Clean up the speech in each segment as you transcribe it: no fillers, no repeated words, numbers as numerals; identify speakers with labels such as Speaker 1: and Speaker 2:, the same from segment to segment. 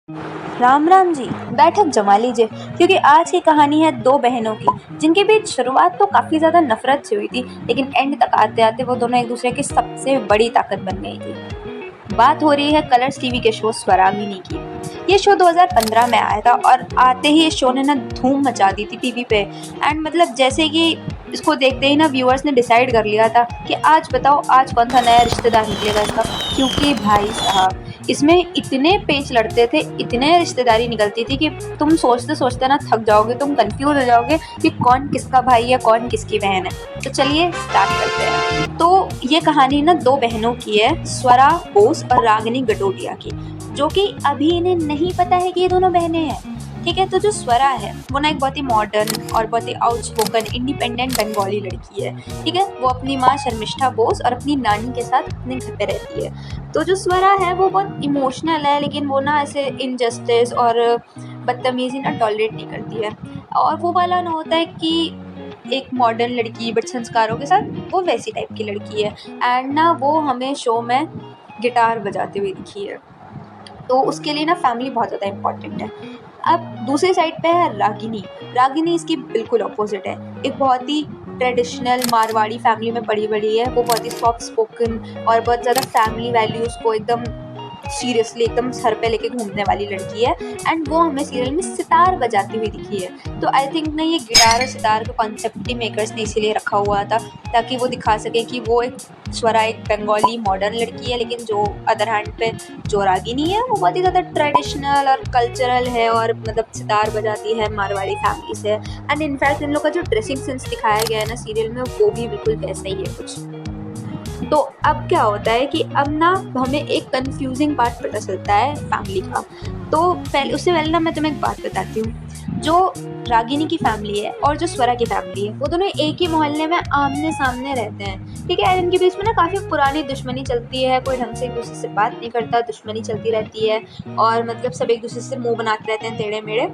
Speaker 1: राम राम जी। बैठक जमा लीजिए, क्योंकि आज की कहानी है दो बहनों की जिनके बीच शुरुआत तो काफी ज्यादा नफरत से हुई थी, लेकिन एंड तक आते आते वो दोनों एक दूसरे की सबसे बड़ी ताकत बन गई थी। बात हो रही है कलर्स टीवी के शो स्वरागिनी की। ये शो 2015 में आया था और आते ही इस शो ने ना धूम मचा दी थी टीवी पे। एंड मतलब जैसे कि इसको देखते ही ना व्यूअर्स ने डिसाइड कर लिया था कि आज बताओ आज कौन सा नया रिश्तेदार निकलेगा इसका। क्योंकि भाई साहब इसमें इतने पेच लड़ते थे, इतने रिश्तेदारी निकलती थी कि तुम सोचते सोचते ना थक जाओगे, तुम कंफ्यूज हो जाओगे कि कौन किसका भाई है कौन किसकी बहन है। तो चलिए स्टार्ट करते हैं। तो ये कहानी ना दो बहनों की है, स्वरा बोस और रागिनी गडोडिया की, जो कि अभी इन्हें नहीं पता है कि ये दोनों बहनें हैं। ठीक है, तो जो स्वरा है वो ना एक बहुत ही मॉडर्न और बहुत ही आउटस्पोकन इंडिपेंडेंट बंगाली लड़की है। ठीक है, वो अपनी माँ शर्मिष्ठा बोस और अपनी नानी के साथ अपने घर पे रहती है। तो जो स्वरा है वो बहुत इमोशनल है, लेकिन वो ना ऐसे इनजस्टिस और बदतमीजी ना टॉलरेट नहीं करती है। और वो वाला ना होता है कि एक मॉडर्न लड़की बट संस्कारों के साथ, वो वैसी टाइप की लड़की है। एंड ना वो हमें शो में गिटार बजाते हुए दिखी है, तो उसके लिए ना फैमिली बहुत ज़्यादा इम्पॉर्टेंट है। अब दूसरी साइड पे है रागिनी। रागिनी इसकी बिल्कुल अपोजिट है। एक बहुत ही ट्रेडिशनल मारवाड़ी फैमिली में पली बड़ी है। वो बहुत ही सॉफ्ट स्पोकन और बहुत ज़्यादा फैमिली वैल्यूज़ को एकदम सीरियसली एकदम सर पे लेके घूमने वाली लड़की है। एंड वो हमें सीरियल में सितार बजाती हुई दिखी है। तो आई थिंक ना ये गिटार और सितार का कॉन्सेप्ट ही मेकर्स ने इसीलिए रखा हुआ था, ताकि वो दिखा सके कि वो एक स्वरा एक बंगाली मॉडर्न लड़की है, लेकिन जो अदर हैंड पे जो रागिनी है वो बहुत ही ज़्यादा ट्रेडिशनल और कल्चरल है और मतलब सितार बजाती है मारवाड़ी फैमिली से। एंड इनफैक्ट इन लोग का जो ड्रेसिंग सेंस दिखाया गया है ना सीरियल में, वो भी बिल्कुल वैसा ही है कुछ। तो अब क्या होता है कि अब ना हमें एक कंफ्यूजिंग पार्ट पता चलता है फैमिली का। तो पहले उससे पहले ना मैं तुम्हें एक बात बताती हूँ। जो रागिनी की फैमिली है और जो स्वरा की फैमिली है, वो दोनों एक ही मोहल्ले में आमने सामने रहते हैं। ठीक है, इनके बीच में ना काफ़ी पुरानी दुश्मनी चलती है, कोई ढंग से एक दूसरे से बात नहीं करता, दुश्मनी चलती रहती है और मतलब सब एक दूसरे से मुंह बनाते रहते हैं टेढ़े मेढ़े।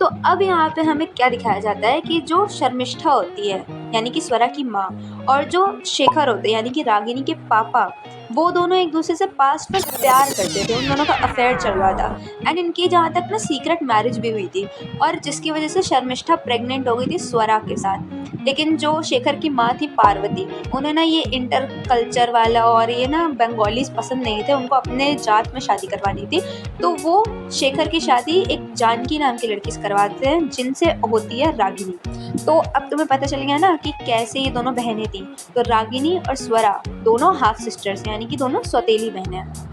Speaker 1: तो अब यहाँ पे हमें क्या दिखाया जाता है कि जो शर्मिष्ठा होती है यानी कि स्वरा की माँ, और जो शेखर होते हैं यानी कि रागिनी के पापा, वो दोनों एक दूसरे से पास्ट में प्यार करते थे, उन दोनों का अफेयर चल रहा था। एंड इनकी जहाँ तक ना सीक्रेट मैरिज भी हुई थी, और जिसकी वजह से शर्मिष्ठा प्रेग्नेंट हो गई थी स्वरा के साथ। लेकिन जो शेखर की माँ थी पार्वती, उन्हें ना ये इंटर कल्चर वाला और ये ना बंगालीज पसंद नहीं थे, उनको अपने जात में शादी करवानी थी। तो वो शेखर की शादी एक जानकी नाम की लड़की से करवाते हैं, जिनसे होती है रागिनी। तो अब तुम्हें पता चल गया ना कि कैसे ये दोनों बहनें थी। तो रागिनी और स्वरा दोनों हाफ सिस्टर्स यानी कि दोनों सौतेली बहनें हैं।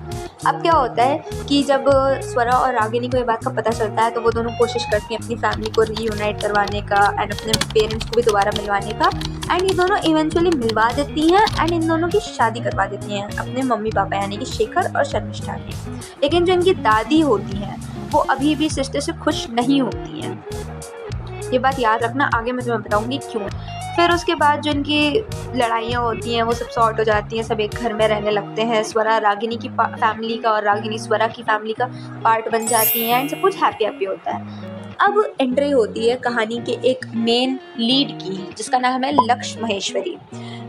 Speaker 1: अब क्या होता है कि जब स्वरा और रागिनी को ये बात का पता चलता है, तो वो दोनों कोशिश करती हैं अपनी फैमिली को रीयूनाइट करवाने का एंड अपने पेरेंट्स को भी दोबारा मिलवाने का। एंड ये दोनों इवेंचुअली मिलवा देती हैं एंड इन दोनों की शादी करवा देती हैं अपने मम्मी पापा यानी कि शेखर और शर्मिष्ठा की। लेकिन जो इनकी दादी होती हैं वो अभी भी सिस्टर से खुश नहीं होती हैं। ये बात याद रखना, आगे मैं तुम्हें बताऊंगी क्यों। फिर उसके बाद जो इनकी लड़ाइयाँ होती हैं वो सब सॉर्ट हो जाती हैं, सब एक घर में रहने लगते हैं। स्वरा रागिनी की फैमिली का और रागिनी स्वरा की फैमिली का पार्ट बन जाती हैं एंड सब कुछ हैप्पी हैप्पी होता है। अब एंट्री होती है कहानी के एक मेन लीड की, जिसका नाम है लक्ष्य महेश्वरी।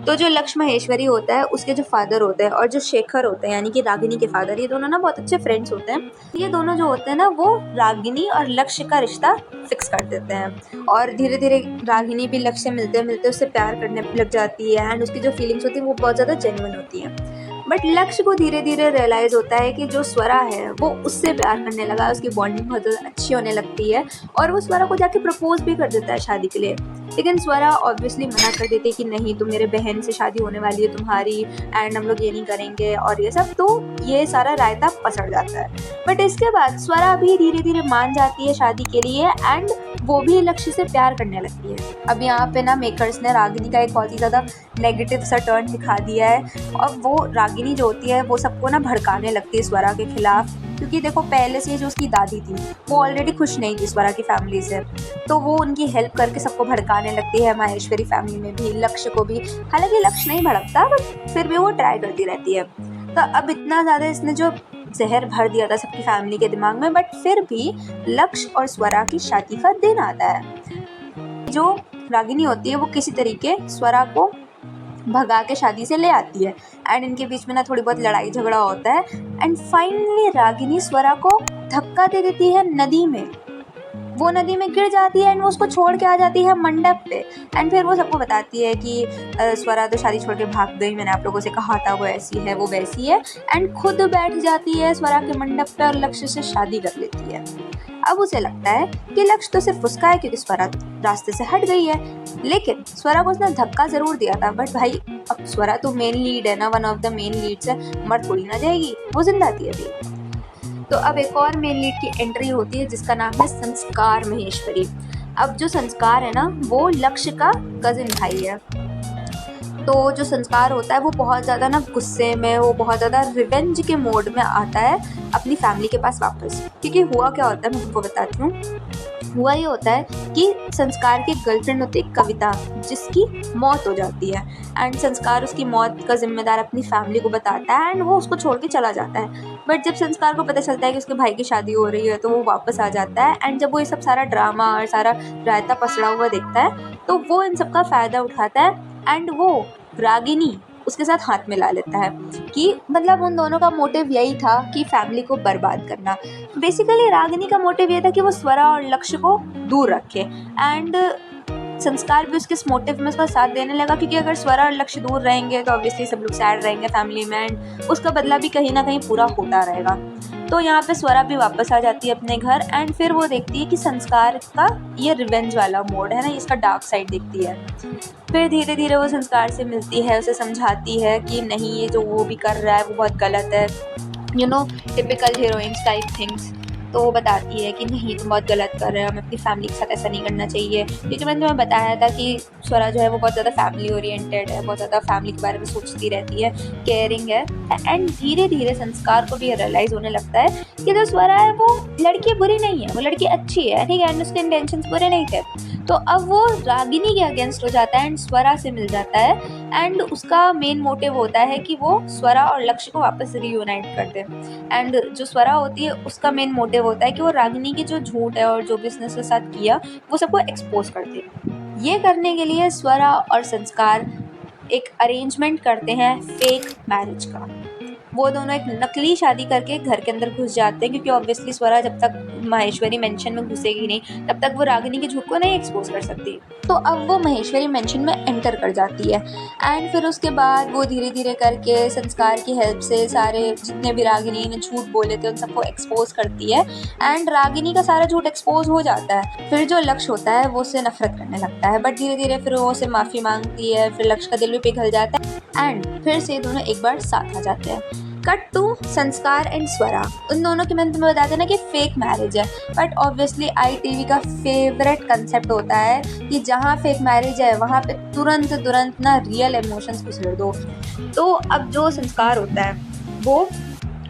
Speaker 1: तो जो लक्ष्य महेश्वरी होता है उसके जो फादर होते हैं और जो शेखर होते हैं यानी कि रागिनी के फादर, ये दोनों ना बहुत अच्छे फ्रेंड्स होते हैं। ये दोनों जो होते हैं ना वो रागिनी और लक्ष्य का रिश्ता फिक्स कर देते हैं, और धीरे धीरे रागिनी भी लक्ष्य से मिलते मिलते उससे प्यार करने लग जाती है एंड उसकी जो फीलिंग्स होती हैं वो बहुत ज़्यादा जेन्युइन होती हैं। बट लक्ष्य को धीरे धीरे रियलाइज़ होता है कि जो स्वरा है वो उससे प्यार करने लगा, उसकी बॉन्डिंग बहुत ज़्यादा अच्छी होने लगती है और वो स्वरा को जाके प्रपोज भी कर देता है शादी के लिए। लेकिन स्वरा ऑब्वियसली मना कर देती है कि नहीं, तुम मेरे बहन से शादी होने वाली है तुम्हारी एंड हम लोग ये नहीं करेंगे और ये सब। तो ये सारा रायता पसड़ जाता है। बट इसके बाद स्वरा भी धीरे धीरे मान जाती है शादी के लिए एंड वो भी लक्ष्य से प्यार करने लगती है। अब यहाँ पे ना मेकर्स ने रागिनी का एक बहुत ही ज़्यादा नेगेटिव सा टर्न दिखा दिया है। अब वो रागिनी जो होती है वो सबको ना भड़काने लगती है स्वरा के खिलाफ, क्योंकि देखो पहले से जो उसकी दादी थी वो ऑलरेडी खुश नहीं थी स्वरा की फैमिली से, तो वो उनकी हेल्प करके सबको भड़काने लगती है, माहेश्वरी फैमिली में भी, लक्ष्य को भी। हालांकि लक्ष्य नहीं भड़कता बट फिर भी वो ट्राई करती रहती है। तो अब इतना ज़्यादा इसने जो जहर भर दिया था सबकी फैमिली के दिमाग में, बट फिर भी लक्ष्य और स्वरा की शादी का दिन आता है। जो रागिनी होती है वो किसी तरीके स्वरा को भगा के शादी से ले आती है एंड इनके बीच में ना थोड़ी बहुत लड़ाई झगड़ा होता है एंड फाइनली रागिनी स्वरा को धक्का दे देती है नदी में। वो नदी में गिर जाती है एंड वो उसको छोड़ के आ जाती है मंडप पे एंड फिर वो सबको बताती है कि स्वरा तो शादी छोड़ के भाग गई, मैंने आप लोगों से कहा था वो ऐसी है वो वैसी है, एंड खुद बैठ जाती है स्वरा के मंडप पे और लक्ष्य से शादी कर लेती है। अब उसे लगता है कि लक्ष्य तो सिर्फ उसका है क्योंकि स्वरा रास्ते से हट गई है, लेकिन स्वरा को उसने धक्का ज़रूर दिया था। बट भाई अब स्वरा तो मेन लीड है ना, one of the main Leeds है, मर थोड़ी ना जाएगी, वो जिंदा थी अभी। तो अब एक और मेन लीड की एंट्री होती है जिसका नाम है संस्कार महेश्वरी। अब जो संस्कार है ना वो लक्ष्य का कजिन भाई है। तो जो संस्कार होता है वो बहुत ज़्यादा ना गुस्से में, वो बहुत ज़्यादा रिवेंज के मोड में आता है अपनी फैमिली के पास वापस। क्योंकि हुआ क्या होता है मैं तुमको बताती हूँ। हुआ ये होता है कि संस्कार की गर्लफ्रेंड होती है कविता, जिसकी मौत हो जाती है एंड संस्कार उसकी मौत का जिम्मेदार अपनी फैमिली को बताता है एंड वो उसको छोड़ के चला जाता है। बट जब संस्कार को पता चलता है कि उसके भाई की शादी हो रही है तो वो वापस आ जाता है एंड जब वो ये सब सारा ड्रामा और सारा रायता पसड़ा हुआ देखता है तो वो इन सब का फ़ायदा उठाता है एंड वो रागिनी उसके साथ हाथ मिला लेता है कि मतलब उन दोनों का मोटिव यही था कि फैमिली को बर्बाद करना। बेसिकली रागिनी का मोटिव ये था कि वो स्वरा और लक्ष्य को दूर रखे एंड संस्कार भी उसके इस मोटिव में उसका साथ देने लगा, क्योंकि अगर स्वरा और लक्ष्य दूर रहेंगे तो ऑब्वियसली सब लोग सैड रहेंगे फैमिली में एंड उसका बदला भी कहीं ना कहीं पूरा होता रहेगा। तो यहाँ पे स्वरा भी वापस आ जाती है अपने घर एंड फिर वो देखती है कि संस्कार का ये रिवेंज वाला मोड है ना, इसका डार्क साइड देखती है। फिर धीरे धीरे वो संस्कार से मिलती है, उसे समझाती है कि नहीं ये जो वो भी कर रहा है वो बहुत गलत है, you know typical heroines type things. तो वो बताती है कि नहीं तुम बहुत गलत कर रहे हो, हमें अपनी फैमिली के साथ ऐसा नहीं करना चाहिए। क्योंकि मैंने तुम्हें बताया था कि स्वरा जो है वो बहुत ज़्यादा फैमिली ओरिएंटेड है, बहुत ज़्यादा फैमिली के बारे में सोचती रहती है, केयरिंग है एंड धीरे धीरे संस्कार को भी ये रियलाइज़ होने लगता है कि जो स्वरा है वो लड़की बुरी नहीं है, वो लड़की अच्छी है, ठीक है, एंड उसके इंटेंशंस बुरे नहीं थे। तो अब वो रागिनी के अगेंस्ट हो जाता है एंड स्वरा से मिल जाता है एंड उसका मेन मोटिव होता है कि वो स्वरा और लक्ष्य को वापस रीयूनाइट कर दे। एंड जो स्वरा होती है उसका मेन मोटिव होता है कि वो रागिनी के जो झूठ है और जो भी उसने उसके साथ किया वो सबको एक्सपोज कर दे। ये करने के लिए स्वरा और संस्कार एक अरेंजमेंट करते हैं फेक मैरिज का। वो दोनों एक नकली शादी करके घर के अंदर घुस जाते हैं, क्योंकि ऑब्वियसली स्वरा जब तक महेश्वरी मेंशन में घुसेगी नहीं तब तक वो रागिनी के झूठ को नहीं एक्सपोज कर सकती। तो अब वो महेश्वरी मेंशन में एंटर कर जाती है एंड फिर उसके बाद वो धीरे धीरे करके संस्कार की हेल्प से सारे जितने भी रागिनी ने झूठ बोले थे उन सबको एक्सपोज करती है एंड रागिनी का सारा झूठ एक्सपोज हो जाता है। फिर जो लक्ष्य होता है वो उससे नफरत करने लगता है, बट धीरे धीरे फिर वो उससे माफ़ी मांगती है, फिर लक्ष्य का दिल भी पिघल जाता है एंड फिर से दोनों एक बार साथ आ जाते हैं। कट टू संस्कार एंड स्वरा, उन दोनों के मैंने तुम्हें बताया ना कि फेक मैरिज है, बट ऑब्वियसली ITV का फेवरेट कंसेप्ट होता है कि जहाँ फेक मैरिज है वहाँ पे तुरंत ना रियल इमोशंस घुसेड़ दो। तो अब जो संस्कार होता है वो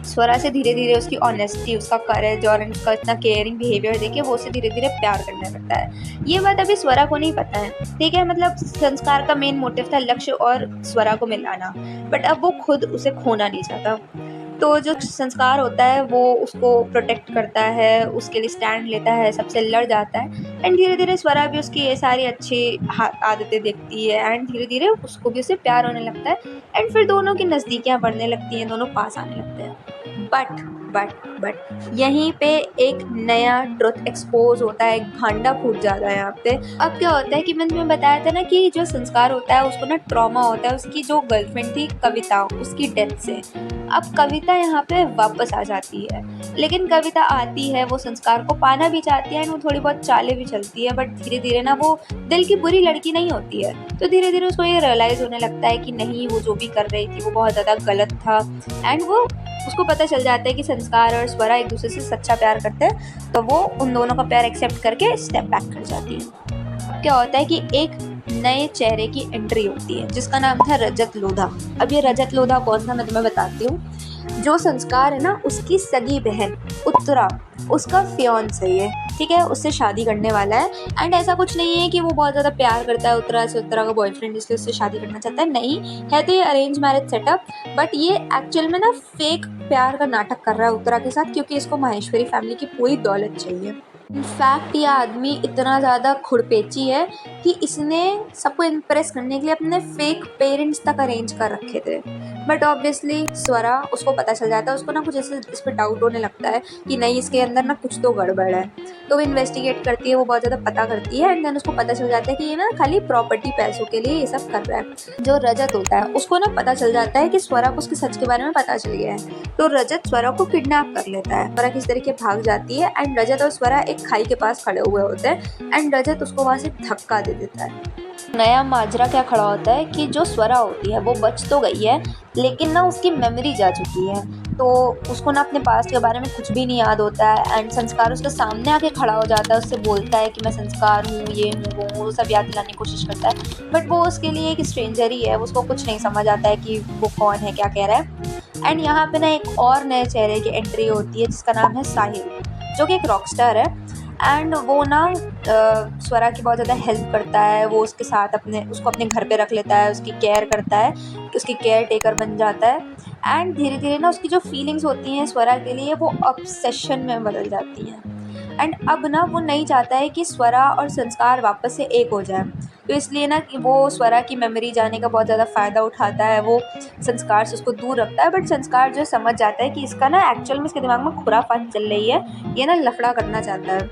Speaker 1: स्वरा से धीरे धीरे उसकी ऑनेस्टी, उसका करेज और उसका इतना केयरिंग बिहेवियर देके वो उसे धीरे धीरे प्यार करने लगता है। ये बात अभी स्वरा को नहीं पता है, ठीक है, मतलब संस्कार का मेन मोटिव था लक्ष्य और स्वरा को मिलाना, बट अब वो खुद उसे खोना नहीं चाहता। तो जो संस्कार होता है वो उसको प्रोटेक्ट करता है, उसके लिए स्टैंड लेता है, सबसे लड़ जाता है एंड धीरे धीरे स्वरा भी उसकी ये सारी अच्छी आदतें देखती है एंड धीरे धीरे उसको भी उससे प्यार होने लगता है एंड फिर दोनों की नज़दीकियाँ बढ़ने लगती हैं, दोनों पास आने लगते हैं। बट यहीं पे एक नया ट्रुथ एक्सपोज होता है, एक भांडा फूट जाता है यहाँ पे। अब क्या होता है कि मैंने तुम्हें बताया था ना कि जो संस्कार होता है उसको ना ट्रॉमा होता है उसकी जो गर्लफ्रेंड थी कविता, उसकी डेथ से। अब कविता यहाँ पे वापस आ जाती है, लेकिन कविता आती है वो संस्कार को पाना भी चाहती है, वो थोड़ी बहुत चालें भी चलती है, बट धीरे धीरे ना वो दिल की बुरी लड़की नहीं होती है। तो धीरे धीरे उसको ये रियलाइज़ होने लगता है कि नहीं वो जो भी कर रही थी वो बहुत ज़्यादा गलत था एंड वो उसको पता चल जाता है कि संस्कार और स्वरा एक दूसरे से सच्चा प्यार करते हैं, तो वो उन दोनों का प्यार एक्सेप्ट करके स्टेप बैक कर जाती है। क्या होता है कि एक नए चेहरे की एंट्री होती है जिसका नाम था रजत लोधा। अब ये रजत लोधा कौन था मैं तुम्हें बताती हूँ। जो संस्कार है ना उसकी सगी बहन उत्तरा, उसका फियांसे है, ठीक है, उससे शादी करने वाला है एंड ऐसा कुछ नहीं है कि वो बहुत ज़्यादा प्यार करता है उत्तरा से, उत्तरा का बॉयफ्रेंड इसलिए उससे शादी करना चाहता है, नहीं है। तो ये अरेंज मैरिज सेटअप, बट ये एक्चुअल में ना फेक प्यार का नाटक कर रहा है उत्तरा के साथ, क्योंकि इसको माहेश्वरी फैमिली की पूरी दौलत चाहिए। इनफैक्ट ये आदमी इतना ज़्यादा खुड़पेची है कि इसने सबको इम्प्रेस करने के लिए अपने फेक पेरेंट्स तक अरेंज कर रखे थे। बट ऑब्वियसली स्वरा, उसको पता चल जाता है, उसको ना कुछ ऐसे इस पर डाउट होने लगता है कि नहीं, इसके अंदर ना कुछ तो गड़बड़ है। तो वो इन्वेस्टिगेट करती है, वो बहुत ज़्यादा पता करती है एंड देन उसको पता चल जाता है कि ये ना खाली प्रॉपर्टी पैसों के लिए ये सब कर रहा है। जो रजत होता है उसको ना पता चल जाता है कि स्वरा को उसके सच के बारे में पता चल गया है। तो रजत स्वरा को किडनैप कर लेता है। स्वरा किस तरीके भाग जाती है एंड रजत और स्वरा एक खाई के पास खड़े हुए होते हैं एंड रजत उसको वहाँ से धक्का दे देता है। नया माजरा क्या खड़ा होता है कि जो स्वरा होती है वो बच तो गई है, लेकिन ना उसकी मेमोरी जा चुकी है। तो उसको ना अपने पास्ट के बारे में कुछ भी नहीं याद होता है एंड संस्कार उसके सामने आके खड़ा हो जाता है, उससे बोलता है कि मैं संस्कार हूँ, ये हूँ, वो सब याद दिलाने की कोशिश करता है। बट वो उसके लिए एक स्ट्रेंजर ही है, उसको कुछ नहीं समझ आता है कि वो कौन है, क्या कह रहा है। एंड यहाँ पे ना एक और नए चेहरे की एंट्री होती है जिसका नाम है साहिल, जो कि एक रॉकस्टार है एंड वो ना स्वरा की बहुत ज़्यादा हेल्प करता है। वो उसके साथ उसको अपने घर पे रख लेता है, उसकी केयर करता है, उसकी केयर टेकर बन जाता है एंड धीरे धीरे ना उसकी जो फीलिंग्स होती हैं स्वरा के लिए वो ऑब्सेशन में बदल जाती हैं। एंड अब ना वो नहीं चाहता है कि स्वरा और संस्कार वापस से एक हो जाए। तो इसलिए ना कि वो स्वरा की मेमोरी जाने का बहुत ज़्यादा फ़ायदा उठाता है, वो संस्कार से उसको दूर रखता है। बट संस्कार जो समझ जाता है कि इसका ना एक्चुअल में इसके दिमाग में खुराफात चल रही है, ये ना लफड़ा करना चाहता है।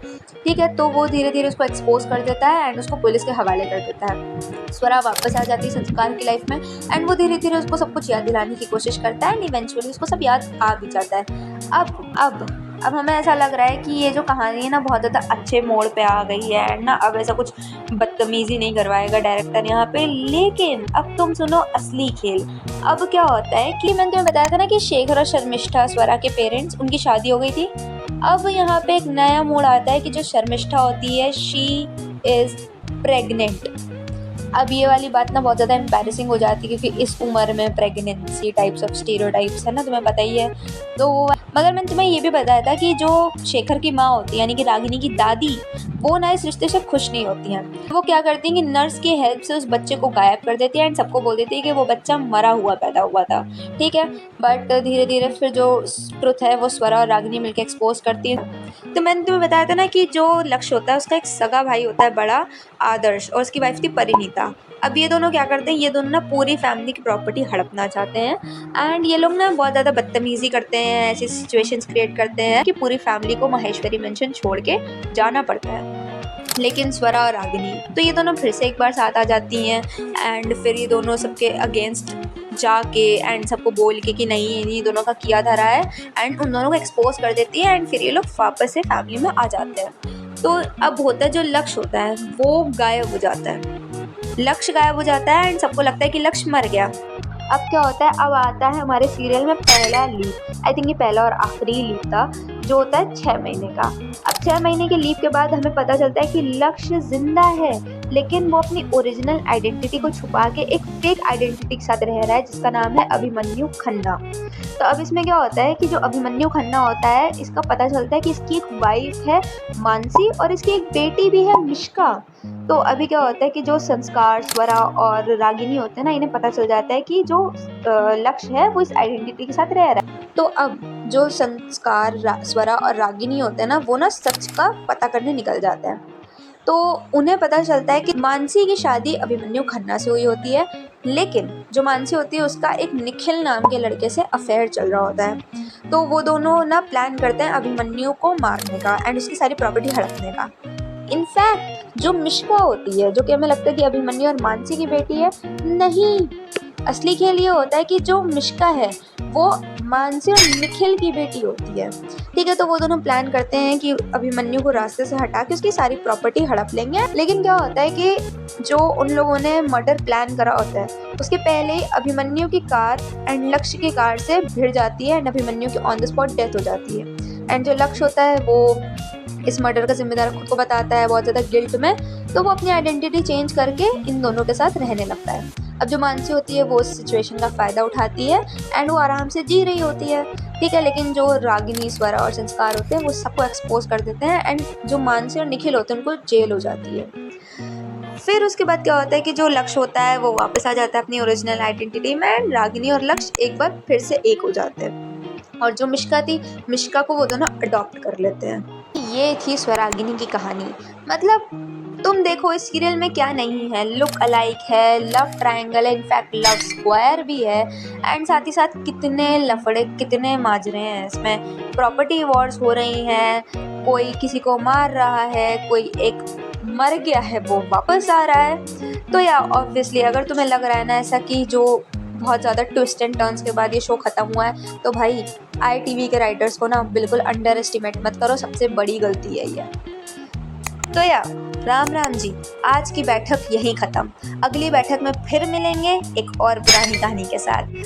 Speaker 1: ठीक है, तो वो धीरे धीरे उसको एक्सपोज कर देता है एंड उसको पुलिस के हवाले कर देता है। स्वरा वापस आ जाती है संस्कार की लाइफ में एंड वो धीरे धीरे उसको सब कुछ याद दिलाने की कोशिश करता है एंड इवेंचुअली उसको सब याद आ भी जाता है। अब हमें ऐसा लग रहा है कि ये जो कहानी है ना बहुत ज़्यादा अच्छे मोड़ पे आ गई है एंड ना अब ऐसा कुछ बदतमीज़ी नहीं करवाएगा डायरेक्टर यहाँ पे। लेकिन अब तुम सुनो असली खेल। अब क्या होता है कि मैंने तुम्हें बताया था ना कि शेखर और शर्मिष्ठा, स्वरा के पेरेंट्स, उनकी शादी हो गई थी। अब यहाँ पे एक नया मोड़ आता है कि जो शर्मिष्ठा होती है, शी इज़ प्रेग्नेंट। अब ये वाली बात ना बहुत ज़्यादा एम्बैरेसिंग हो जाती है क्योंकि इस उम्र में प्रेगनेंसी टाइप्स ऑफ स्टीरियोटाइप्स है ना, तुम्हें पता ही है। तो मगर मैंने तुम्हें ये भी बताया था कि जो शेखर की माँ होती है यानी कि रागिनी की दादी, वो ना इस रिश्ते से खुश नहीं होती हैं। वो क्या करती हैं कि नर्स की हेल्प से उस बच्चे को गायब कर देती है एंड सबको बोल देती है कि वो बच्चा मरा हुआ पैदा हुआ था। ठीक है, बट धीरे धीरे फिर जो ट्रुथ है वो स्वरा और रागिनी मिलकर एक्सपोज करती है। तो मैंने तुम्हें बताया था ना कि जो लक्ष्य होता है उसका एक सगा भाई होता है बड़ा, आदर्श, और उसकी वाइफ थी परिणीता। अब ये दोनों क्या करते हैं, ये दोनों ना पूरी फैमिली की प्रॉपर्टी हड़पना चाहते हैं एंड ये लोग ना बहुत ज़्यादा बदतमीज़ी करते हैं, ऐसी सिचुएशंस क्रिएट करते हैं कि पूरी फैमिली को माहेश्वरी मेंशन छोड़ के जाना पड़ता है। लेकिन स्वरा और रागिनी, तो ये दोनों फिर से एक बार साथ आ जाती हैं एंड फिर ये दोनों सबके अगेंस्ट जाके एंड सबको बोल के कि नहीं, ये दोनों का किया धरा है एंड उन दोनों को एक्सपोज कर देती है एंड फिर ये लोग वापस से फैमिली में आ जाते हैं। तो अब होता है जो लक्ष्य होता है वो गायब हो जाता है। लक्ष्य गायब हो जाता है एंड सबको लगता है कि लक्ष्य मर गया। अब क्या होता है, अब आता है हमारे सीरियल में पहला लीप। आई थिंक ये पहला और आखिरी लीप था जो होता है 6 महीने का। अब 6 महीने के लीप के बाद हमें पता चलता है कि लक्ष्य जिंदा है, लेकिन वो अपनी ओरिजिनल आइडेंटिटी को छुपा के एक फेक आइडेंटिटी के साथ रह रहा है जिसका नाम है अभिमन्यु खन्ना। तो अब इसमें क्या होता है कि जो अभिमन्यु खन्ना होता है, इसका पता चलता है कि इसकी एक वाइफ है मानसी और इसकी एक बेटी भी है मिश्का। तो अभी क्या होता है कि जो संस्कार, स्वरा और रागिनी होते हैं ना, इन्हें पता चल जाता है कि जो लक्ष्य है वो इस आइडेंटिटी के साथ रह रहा है। तो अब जो संस्कार, स्वरा और रागिनी होते हैं ना, वो ना सच का पता करने निकल जाते हैं। तो उन्हें पता चलता है कि मानसी की शादी अभिमन्यु खन्ना से हुई होती है, लेकिन जो मानसी होती है उसका एक निखिल नाम के लड़के से अफेयर चल रहा होता है। तो वो दोनों ना प्लान करते हैं अभिमन्यु को मारने का एंड उसकी सारी प्रॉपर्टी हड़पने का। इनफैक्ट जो मिश्का होती है, जो कि हमें लगता है कि अभिमन्यु और मानसी की बेटी है, नहीं, असली खेल ये होता है कि जो मिश्का है वो मानसी और निखिल की बेटी होती है। ठीक है, तो वो दोनों प्लान करते हैं कि अभिमन्यु को रास्ते से हटा के उसकी सारी प्रॉपर्टी हड़प लेंगे। लेकिन क्या होता है कि जो उन लोगों ने मर्डर प्लान करा होता है उसके पहले ही अभिमन्यु की कार एंड लक्ष्य की कार से भिड़ जाती है एंड अभिमन्यु की ऑन द स्पॉट डेथ हो जाती है। एंड जो लक्ष्य होता है वो इस मर्डर का जिम्मेदार खुद को बताता है बहुत ज़्यादा गिल्ट में, तो वो अपनी आइडेंटिटी चेंज करके इन दोनों के साथ रहने लगता है। अब जो मानसी होती है वो उस सिचुएशन का फ़ायदा उठाती है एंड वो आराम से जी रही होती है। ठीक है, लेकिन जो रागिनी, स्वरा और संस्कार होते हैं वो सबको एक्सपोज कर देते हैं एंड जो मानसी और निखिल होते हैं उनको जेल हो जाती है। फिर उसके बाद क्या होता है कि जो लक्ष्य होता है वो वापस आ जाता है अपनी ओरिजिनल आइडेंटिटी में एंड रागिनी और लक्ष्य एक बार फिर से एक हो जाते हैं। और जो मिश्का थी, मिश्का को वो दोनों अडॉप्ट कर लेते हैं। ये थी स्वरागिनी की कहानी। मतलब तुम देखो इस सीरियल में क्या नहीं है, लुक अलाइक है, लव ट्रायंगल है, इनफैक्ट लव स्क्वायर भी है, एंड साथ ही साथ कितने लफड़े कितने माजरे हैं इसमें। प्रॉपर्टी वॉर्स हो रही हैं, कोई किसी को मार रहा है, कोई एक मर गया है वो वापस आ रहा है। तो या ऑब्वियसली अगर तुम्हें लग रहा है ना ऐसा कि जो बहुत ज़्यादा ट्विस्ट एंड टर्न्स के बाद ये शो ख़त्म हुआ है, तो भाई ITV के राइटर्स को ना बिल्कुल अंडर एस्टिमेट मत करो, सबसे बड़ी गलती है ये। तो या राम राम जी, आज की बैठक यहीं ख़त्म। अगली बैठक में फिर मिलेंगे एक और पुरानी कहानी के साथ।